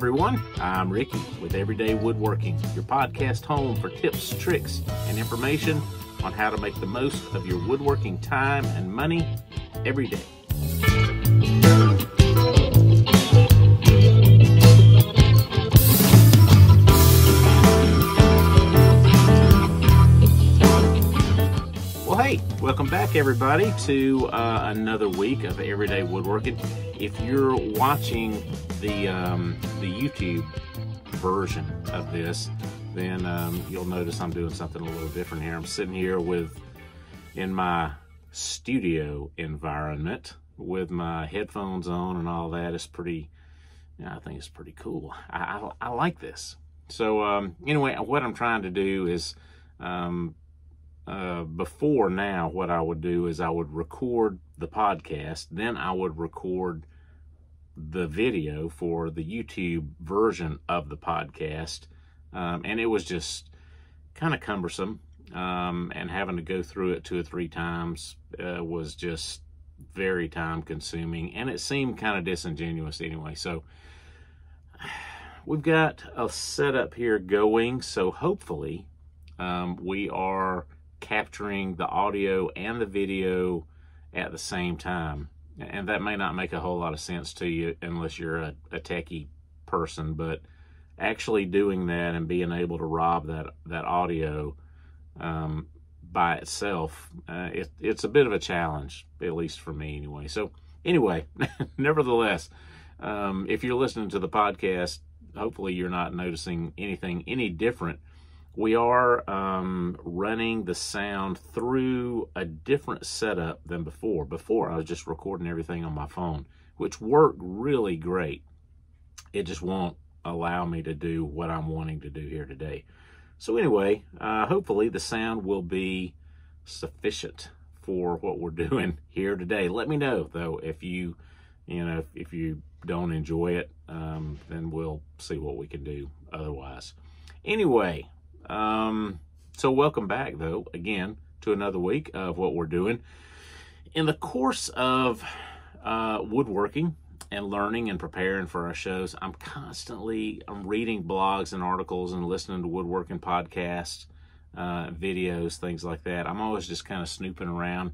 everyone, I'm Ricky with Everyday Woodworking, your podcast home for tips, tricks, and information on how to make the most of your woodworking time and money every day. Well, hey, welcome back everybody to another week of Everyday Woodworking. If you're watching the YouTube version of this, then you'll notice I'm doing something a little different here. I'm sitting here in my studio environment with my headphones on and all that. It's pretty, I think it's pretty cool. I like this. So anyway, what I'm trying to do is before now, what I would do is I would record the podcast, then I would record the video for the YouTube version of the podcast, and it was just kind of cumbersome, and having to go through it 2 or 3 times was just very time consuming, and it seemed kind of disingenuous anyway. So we've got a setup here going, so hopefully we are capturing the audio and the video at the same time. And that may not make a whole lot of sense to you unless you're a techie person, but actually doing that and being able to rob that audio by itself, it's a bit of a challenge, at least for me anyway. So anyway, nevertheless, if you're listening to the podcast, hopefully you're not noticing anything any different. We are running the sound through a different setup than before. Before, I was just recording everything on my phone, which worked really great. It just won't allow me to do what I'm wanting to do here today. So anyway, hopefully the sound will be sufficient for what we're doing here today. Let me know, though, if you don't enjoy it, then we'll see what we can do otherwise. Anyway, so welcome back, though, again, to another week of what we're doing. In the course of woodworking and learning and preparing for our shows, I'm reading blogs and articles and listening to woodworking podcasts, videos, things like that. I'm always just kind of snooping around,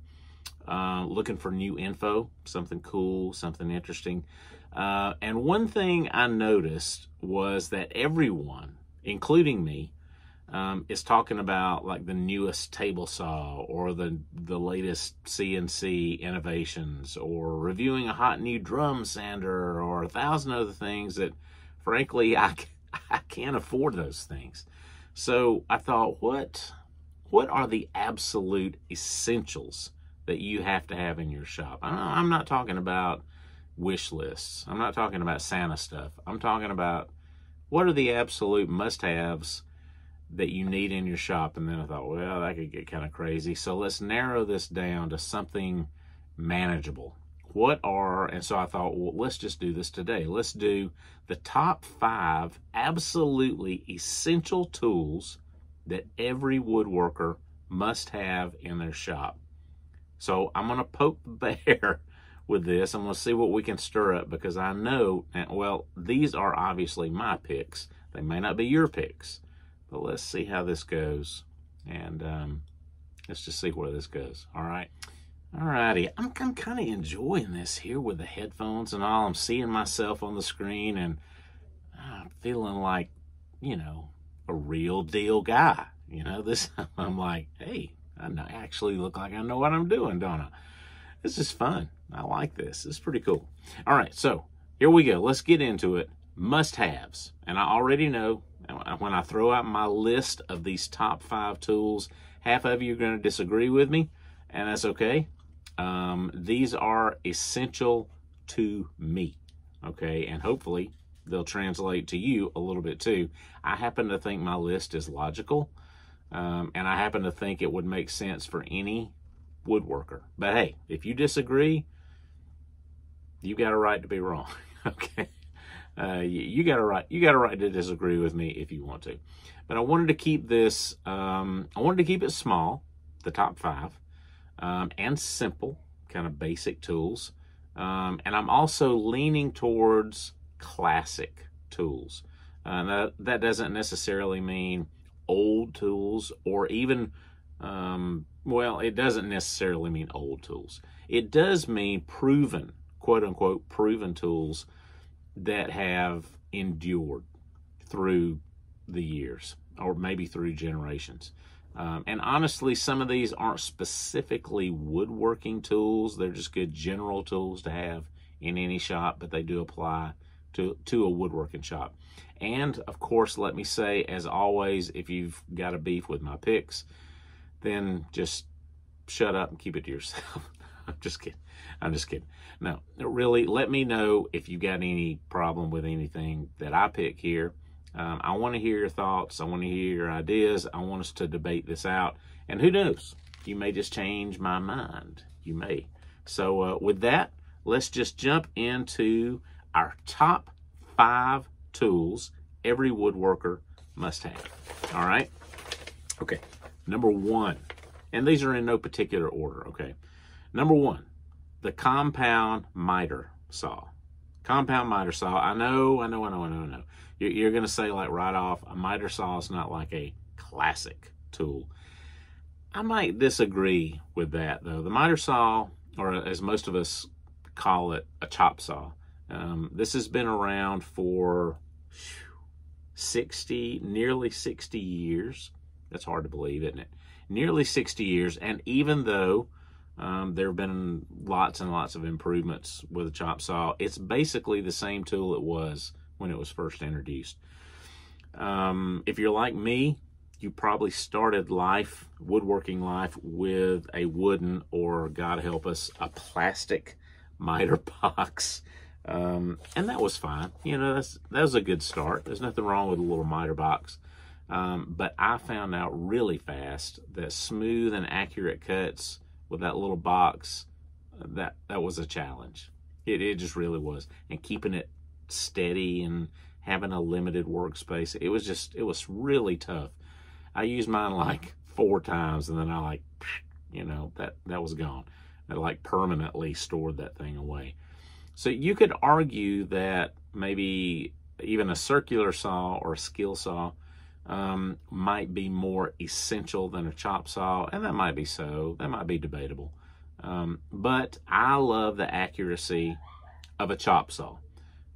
looking for new info, something cool, something interesting. And one thing I noticed was that everyone, including me, is talking about like the newest table saw or the latest CNC innovations, or reviewing a hot new drum sander, or 1,000 other things that, frankly, I can't afford those things. So I thought, what are the absolute essentials that you have to have in your shop? I'm not talking about wish lists. I'm not talking about Santa stuff. I'm talking about what are the absolute must-haves that you need in your shop. And then I thought, well, that could get kind of crazy. So let's narrow this down to something manageable. And so I thought, well, let's just do this today. Let's do the top 5 absolutely essential tools that every woodworker must have in their shop. So I'm going to poke the bear with this. I'm going to see what we can stir up, because I know, well, these are obviously my picks. They may not be your picks. But let's see how this goes, and let's just see where this goes. All right. All righty. I'm kind of enjoying this here with the headphones and all. I'm seeing myself on the screen, and I'm feeling like, a real deal guy. I'm like, hey, I actually look like I know what I'm doing, don't I? This is fun. I like this. It's pretty cool. All right, so here we go. Let's get into it. Must-haves. And I already know, when I throw out my list of these top 5 tools, half of you are going to disagree with me, and that's okay. These are essential to me, okay? And hopefully they'll translate to you a little bit too. I happen to think my list is logical, and I happen to think it would make sense for any woodworker. But hey, if you disagree, you got a right to be wrong, okay? You got a right to disagree with me if you want to. But I wanted to keep this, I wanted to keep it small, the top 5, and simple, kind of basic tools. And I'm also leaning towards classic tools. That doesn't necessarily mean old tools, or even, well, it doesn't necessarily mean old tools. It does mean proven, quote unquote, proven tools that have endured through the years, or maybe through generations. And honestly, some of these aren't specifically woodworking tools. They're just good general tools to have in any shop, but they do apply to a woodworking shop. And of course, let me say, as always, if you've got a beef with my picks, then just shut up and keep it to yourself. I'm just kidding. I'm just kidding. No, really, let me know if you got any problem with anything that I pick here. I want to hear your thoughts. I want to hear your ideas. I want us to debate this out. And who knows? You may just change my mind. You may. So with that, let's just jump into our top 5 tools every woodworker must have. All right? Okay. Number 1. And these are in no particular order, okay? Number 1, the compound miter saw. Compound miter saw. I know. You're going to say, like, right off, a miter saw is not like a classic tool. I might disagree with that, though. The miter saw, or as most of us call it, a chop saw. This has been around for nearly 60 years. That's hard to believe, isn't it? Nearly 60 years, and even though there have been lots and lots of improvements with a chop saw, it's basically the same tool it was when it was first introduced. If you're like me, you probably started woodworking life, with a wooden, or God help us, a plastic miter box. And that was fine. You know, that was a good start. There's nothing wrong with a little miter box. But I found out really fast that smooth and accurate cuts with that little box, that was a challenge. It just really was. And keeping it steady and having a limited workspace, it was really tough. I used mine like 4 times, and then I that was gone. I like permanently stored that thing away. So you could argue that maybe even a circular saw or a skill saw might be more essential than a chop saw, and that might be so. That might be debatable. But I love the accuracy of a chop saw,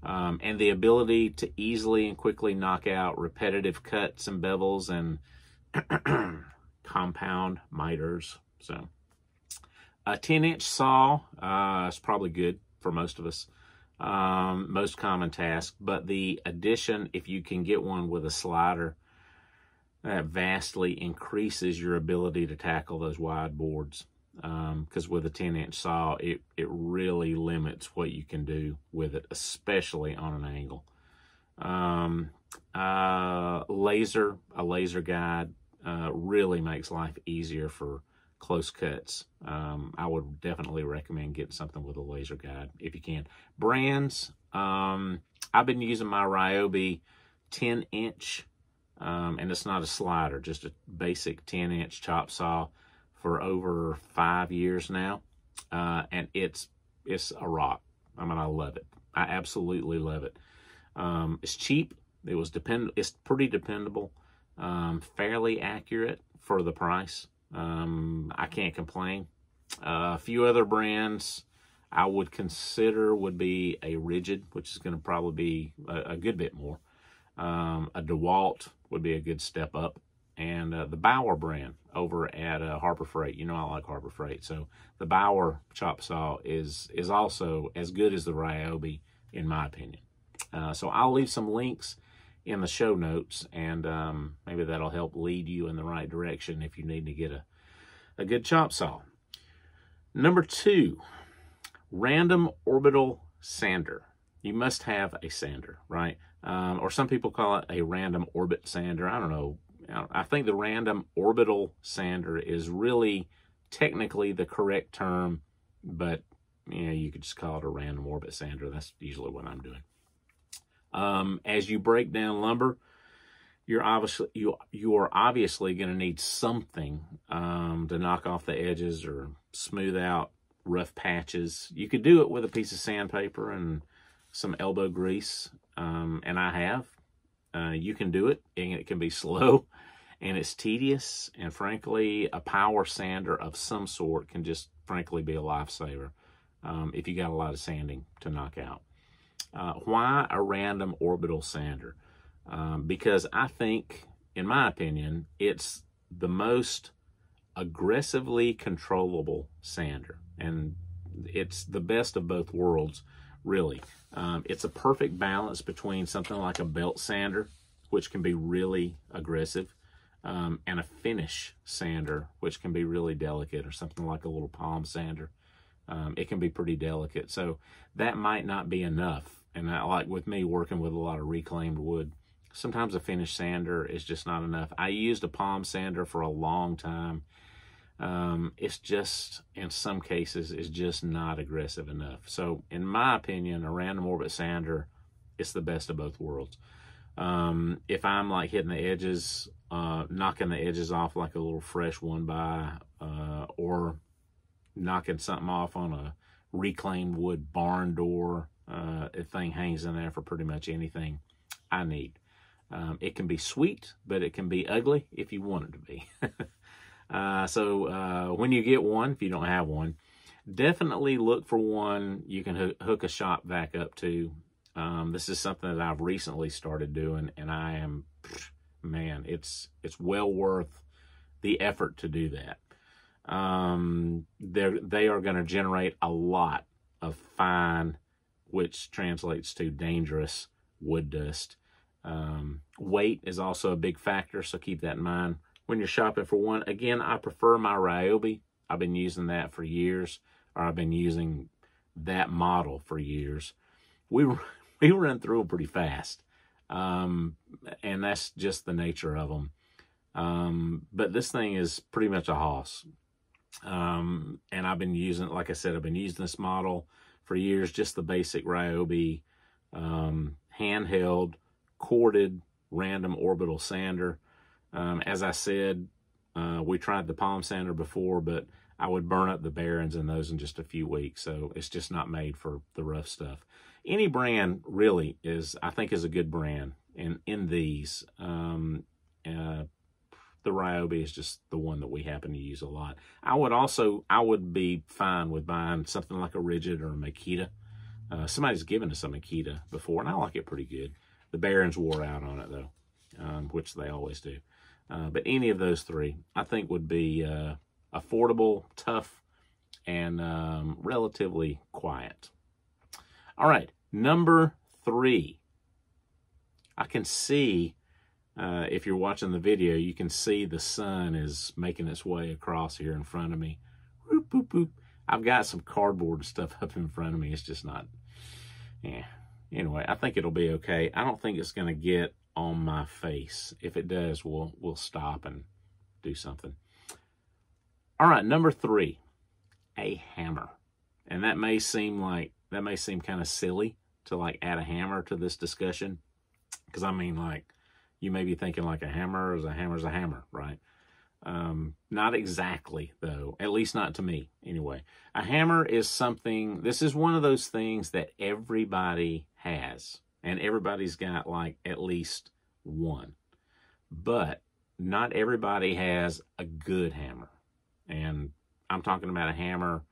and the ability to easily and quickly knock out repetitive cuts and bevels and compound miters. So a 10-inch saw is probably good for most of us. Most common task, but the addition, if you can get one with a slider, that vastly increases your ability to tackle those wide boards. Because with a 10-inch saw, it really limits what you can do with it, especially on an angle. A laser guide really makes life easier for close cuts. I would definitely recommend getting something with a laser guide if you can. Brands, I've been using my Ryobi 10-inch, and it's not a slider, just a basic 10-inch chop saw for over 5 years now, and it's a rock. I mean, I love it. I absolutely love it. It's cheap. It's pretty dependable, fairly accurate for the price. I can't complain. A few other brands I would consider would be a Rigid, which is going to probably be a good bit more. A DeWalt would be a good step up. And the Bauer brand over at Harbor Freight. You know I like Harbor Freight. So the Bauer chop saw is also as good as the Ryobi, in my opinion. So I'll leave some links in the show notes, and maybe that'll help lead you in the right direction if you need to get a good chop saw. Number 2, random orbital sander. You must have a sander, right? Or some people call it a random orbit sander. I don't know. I think the random orbital sander is really technically the correct term, but you could just call it a random orbit sander. That's usually what I'm doing. As you break down lumber, you are obviously going to need something to knock off the edges or smooth out rough patches. You could do it with a piece of sandpaper and some elbow grease, and I have. You can do it, and it can be slow, and it's tedious, and frankly, a power sander of some sort can just, frankly, be a lifesaver if you got a lot of sanding to knock out. Why a random orbital sander? Because I think, in my opinion, it's the most aggressively controllable sander, and it's the best of both worlds, really. It's a perfect balance between something like a belt sander, which can be really aggressive, and a finish sander, which can be really delicate, or something like a little palm sander. It can be pretty delicate, so that might not be enough. And like with me working with a lot of reclaimed wood, sometimes a finish sander is just not enough. I used a palm sander for a long time. It's just, in some cases, it's just not aggressive enough. So in my opinion, a random orbit sander, it's the best of both worlds. If I'm like hitting the edges, knocking the edges off like a little fresh 1x, or knocking something off on a reclaimed wood barn door, the thing hangs in there for pretty much anything I need. It can be sweet, but it can be ugly if you want it to be. So when you get one, if you don't have one, definitely look for one you can hook a shop vac up to. This is something that I've recently started doing, and I am, man, it's well worth the effort to do that. They are going to generate a lot of fine, which translates to dangerous wood dust. Weight is also a big factor, so keep that in mind when you're shopping for one. Again, I prefer my Ryobi. I've been using that for years, or I've been using that model for years. We run through them pretty fast, and that's just the nature of them. But this thing is pretty much a hoss. And I've been using, like I said, I've been using this model for years, just the basic Ryobi handheld corded random orbital sander. As I said, we tried the palm sander before, but I would burn up the bearings in those in just a few weeks, so it's just not made for the rough stuff. Any brand really is, I think, is a good brand in these. The Ryobi is just the one that we happen to use a lot. I would be fine with buying something like a Rigid or a Makita. Somebody's given us a Makita before, and I like it pretty good. The bearings wore out on it, though, which they always do. But any of those three, I think, would be affordable, tough, and relatively quiet. All right, number 3. I can see, if you're watching the video, you can see the sun is making its way across here in front of me. Whoop, whoop, whoop. I've got some cardboard stuff up in front of me. It's just not, yeah. Anyway, I think it'll be okay. I don't think it's going to get on my face. If it does, we'll stop and do something. All right, number 3, a hammer. And that may seem kind of silly to like add a hammer to this discussion, because I mean, like, you may be thinking like a hammer is a hammer, right? Not exactly, though, at least not to me anyway. A hammer is something, this is one of those things that everybody has, and everybody's got like at least one, but not everybody has a good hammer. And I'm talking about a hammer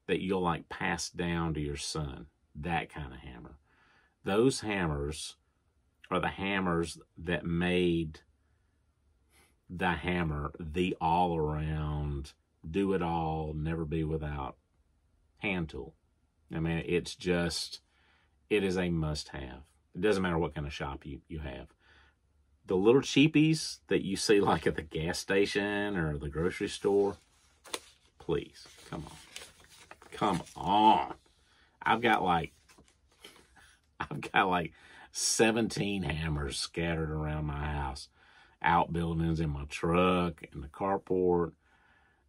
that you'll like pass down to your son, that kind of hammer. Those hammers are the hammers that made the hammer the all-around, do-it-all, never be without hand tool. I mean, it's just, it is a must-have. It doesn't matter what kind of shop you have. The little cheapies that you see like at the gas station or the grocery store, please, come on. Come on. I've got like 17 hammers scattered around my house. Outbuildings, in my truck, in the carport.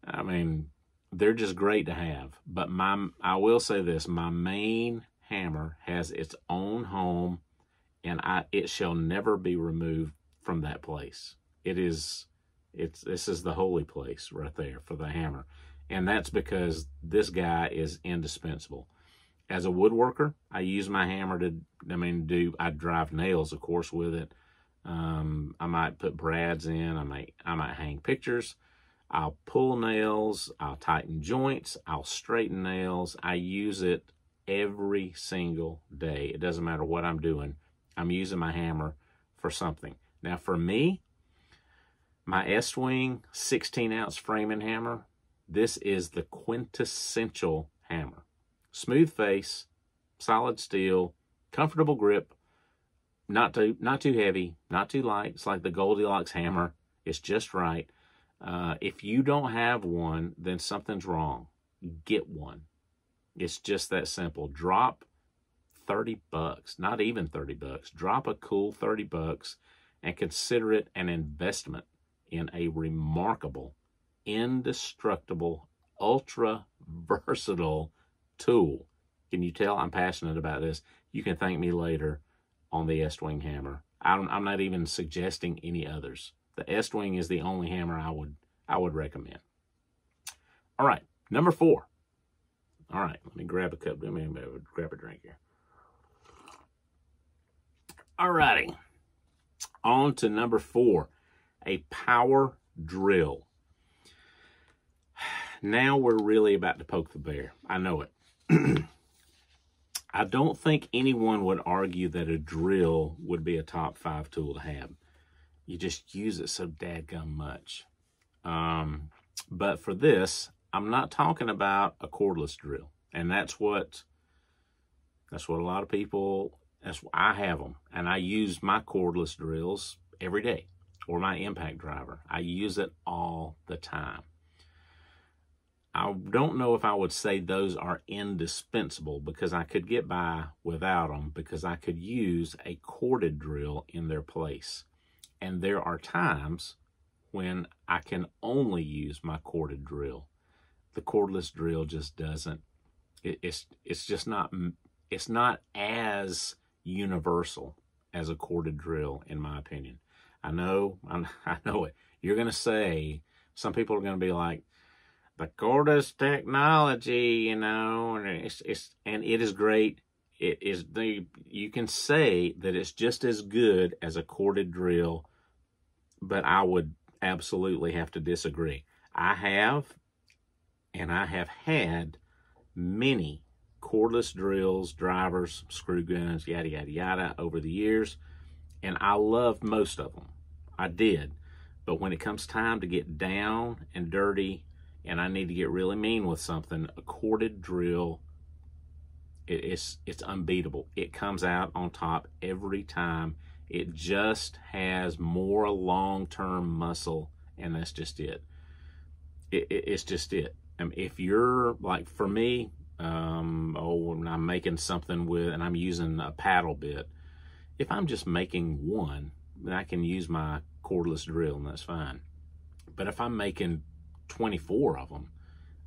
I mean, they're just great to have. But I will say this, my main hammer has its own home, and it shall never be removed from that place. This is the holy place right there for the hammer. And that's because this guy is indispensable. As a woodworker, I use my hammer to, I drive nails, of course, with it. I might put brads in. I might hang pictures. I'll pull nails. I'll tighten joints. I'll straighten nails. I use it every single day. It doesn't matter what I'm doing. I'm using my hammer for something. Now, for me, my S-Wing 16-ounce framing hammer, this is the quintessential hammer. Smooth face, solid steel, comfortable grip, not too heavy, not too light. It's like the Goldilocks hammer. It's just right. If you don't have one, then something's wrong. Get one. It's just that simple. Drop 30 bucks, not even 30 bucks. Drop a cool 30 bucks and consider it an investment in a remarkable, indestructible, ultra versatile tool. Can you tell I'm passionate about this? You can thank me later on the S-Wing hammer. I'm not even suggesting any others. The S-Wing is the only hammer I would recommend. All right, number 4. All right, let me grab a cup. Let me grab a drink here. All righty, on to number 4, a power drill. Now we're really about to poke the bear. I know it. I don't think anyone would argue that a drill would be a top 5 tool to have. You just use it so dadgum much. But for this, I'm not talking about a cordless drill. And that's what a lot of people, I have them. And I use my cordless drills every day, or my impact driver. I use it all the time. I don't know if I would say those are indispensable, because I could get by without them, because I could use a corded drill in their place. And there are times when I can only use my corded drill. The cordless drill just doesn't, it's just not, it's not as universal as a corded drill, in my opinion. I know it. You're going to say, some people are going to be like, the cordless technology, you know, and it is great. You can say that it's just as good as a corded drill, but I would absolutely have to disagree. I have had many cordless drills, drivers, screw guns, yada, yada, yada, over the years, and I loved most of them. I did. But when it comes time to get down and dirty, and I need to get really mean with something, a corded drill, it's unbeatable. It comes out on top every time. It just has more long-term muscle, and that's just it. It's just it. If you're, like for me, when I'm making something with, and I'm using a paddle bit, if I'm just making one, then I can use my cordless drill, and that's fine. But if I'm making 24 of them,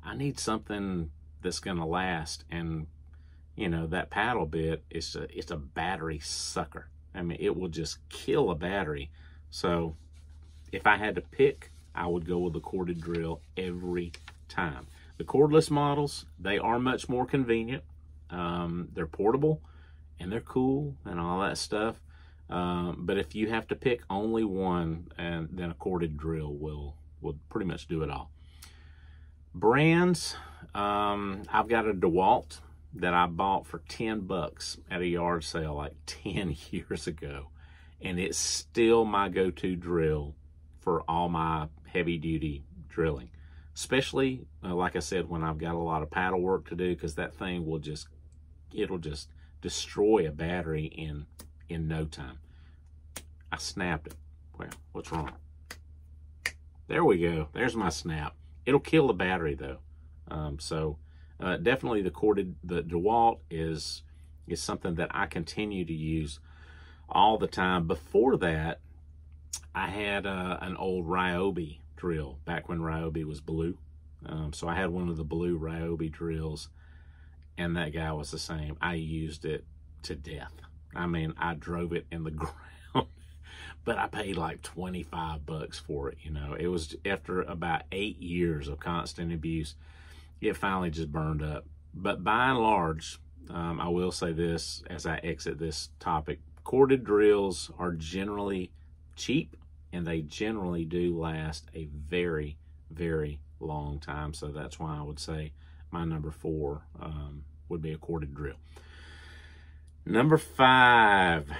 I need something that's going to last. And you know, that paddle bit it's a battery sucker. I mean, it will just kill a battery. So if I had to pick, I would go with the corded drill every time. The cordless models, they are much more convenient. They're portable and they're cool and all that stuff. But if you have to pick only one, and then a corded drill will pretty much do it all. Brands, I've got a DeWalt that I bought for 10 bucks at a yard sale like 10 years ago. And it's still my go-to drill for all my heavy duty drilling. Especially, like I said, when I've got a lot of paddle work to do, because that thing will it'll just destroy a battery in no time. I snapped it. Well, what's wrong? There we go. There's my snap. It'll kill the battery though. Definitely the DeWalt is something that I continue to use all the time. Before that, I had an old Ryobi drill back when Ryobi was blue. So I had one of the blue Ryobi drills, and that guy was the same. I used it to death. I mean, I drove it in the ground, but I paid like 25 bucks for it. You know, it was after about 8 years of constant abuse, it finally just burned up. But by and large, I will say this as I exit this topic. Corded drills are generally cheap, and they generally do last a very, very long time. So that's why I would say my number 4 would be a corded drill. Number 5,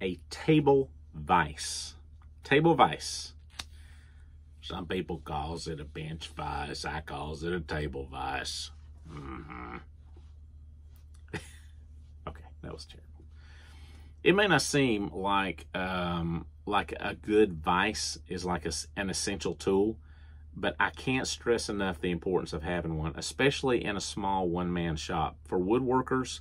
a table vise. Table vise. Some people calls it a bench vise. I calls it a table vise. Okay, that was terrible. It may not seem like a good vise is like an essential tool, but I can't stress enough the importance of having one, especially in a small one-man shop. For woodworkers,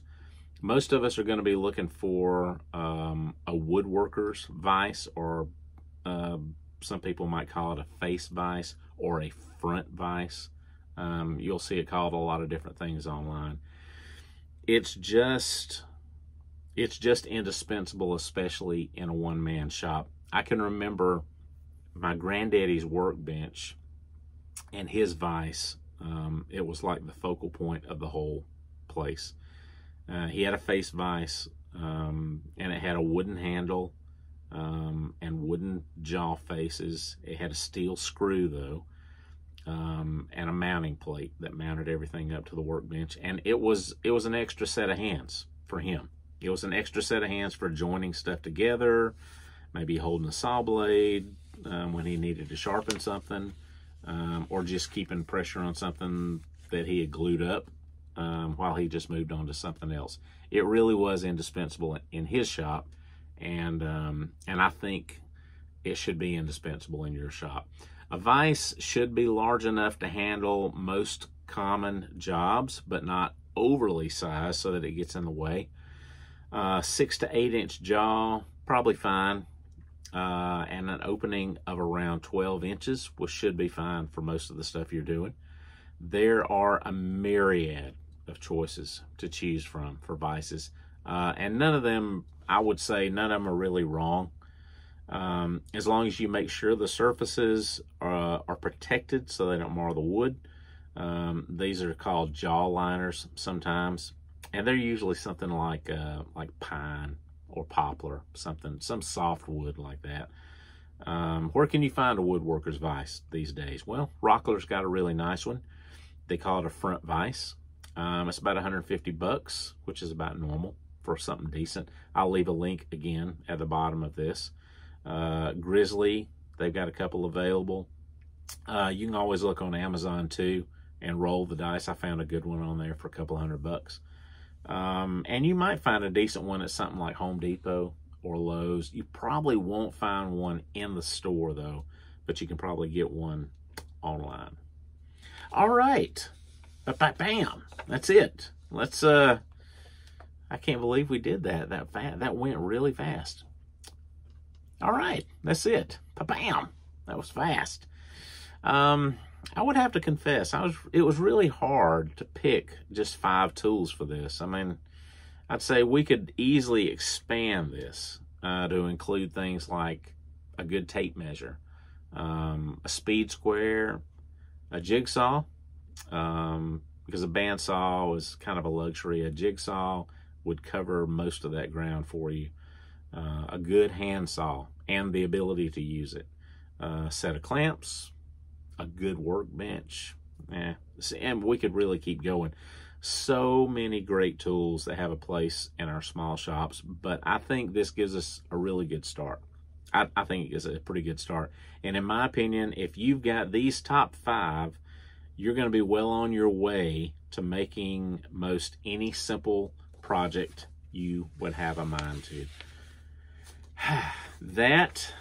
most of us are going to be looking for a woodworker's vise, or some people might call it a face vise or a front vise. You'll see it called a lot of different things online. It's just indispensable, especially in a one-man shop. I can remember my granddaddy's workbench and his vise. It was like the focal point of the whole place. He had a face vise, and it had a wooden handle and wooden jaw faces. It had a steel screw, though, and a mounting plate that mounted everything up to the workbench. And it was an extra set of hands for him. It was an extra set of hands for joining stuff together, maybe holding a saw blade when he needed to sharpen something, or just keeping pressure on something that he had glued up while he just moved on to something else. It really was indispensable in his shop, and I think it should be indispensable in your shop. A vise should be large enough to handle most common jobs, but not overly sized so that it gets in the way. 6 to 8 inch jaw, probably fine, and an opening of around 12 inches, which should be fine for most of the stuff you're doing. There are a myriad of choices to choose from for vices, and none of them, I would say, none of them are really wrong. As long as you make sure the surfaces are protected so they don't mar the wood. These are called jaw liners sometimes, and they're usually something like pine or poplar, some soft wood like that. Where can you find a woodworker's vise these days? Well, Rockler's got a really nice one. They call it a front vise. It's about $150, which is about normal for something decent. I'll leave a link again at the bottom of this. Grizzly, they've got a couple available. You can always look on Amazon too and roll the dice. I found a good one on there for a couple $100. And you might find a decent one at something like Home Depot or Lowe's. You probably won't find one in the store though, but you can probably get one online. All right, bam, that's it. Let's I can't believe we did that fast. That went really fast. All right, that's it. Bam, that was fast. I would have to confess, it was really hard to pick just 5 tools for this. I mean, I'd say we could easily expand this to include things like a good tape measure, a speed square, a jigsaw, because a bandsaw was kind of a luxury. A jigsaw would cover most of that ground for you. A good handsaw and the ability to use it. A set of clamps, a good workbench, and we could really keep going. So many great tools that have a place in our small shops, but I think this gives us a really good start. I think it is a pretty good start. And in my opinion, if you've got these top 5, you're going to be well on your way to making most any simple project you would have a mind to. That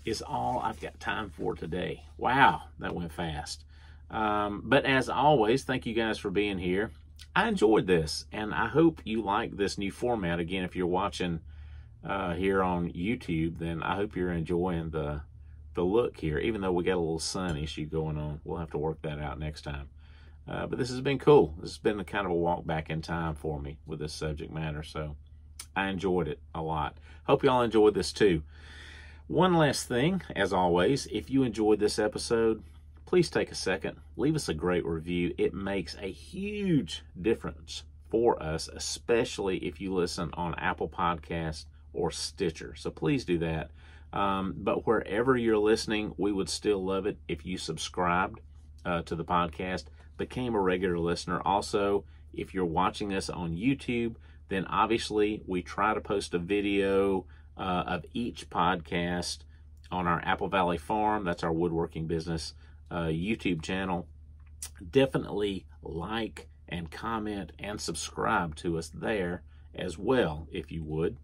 is all I've got time for today. Wow, that went fast. But as always, thank you guys for being here. I enjoyed this, and I hope you like this new format. Again, if you're watching here on YouTube, then I hope you're enjoying the look here, even though we got a little sun issue going on. We'll have to work that out next time. But this has been cool. This has been kind of a walk back in time for me with this subject matter, so I enjoyed it a lot. Hope y'all enjoyed this too. One last thing, as always, if you enjoyed this episode, please take a second, leave us a great review. It makes a huge difference for us, especially if you listen on Apple Podcasts or Stitcher. So please do that. But wherever you're listening, we would still love it if you subscribed to the podcast, became a regular listener. Also, if you're watching us on YouTube, then obviously we try to post a video of each podcast on our Apple Valley Farm. That's our woodworking business YouTube channel. Definitely like and comment and subscribe to us there as well, if you would.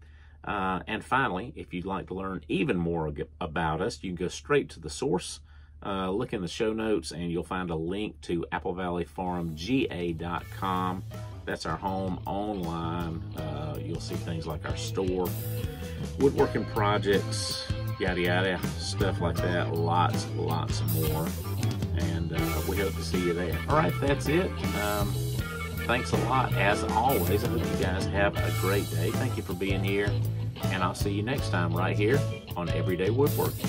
And finally, if you'd like to learn even more about us, you can go straight to the source. Look in the show notes and you'll find a link to applevalleyfarmga.com. That's our home online. You'll see things like our store, woodworking projects, yada yada, stuff like that. Lots more. And we hope to see you there. All right, that's it. Thanks a lot, as always. I hope you guys have a great day. Thank you for being here, and I'll see you next time right here on Everyday Woodworking.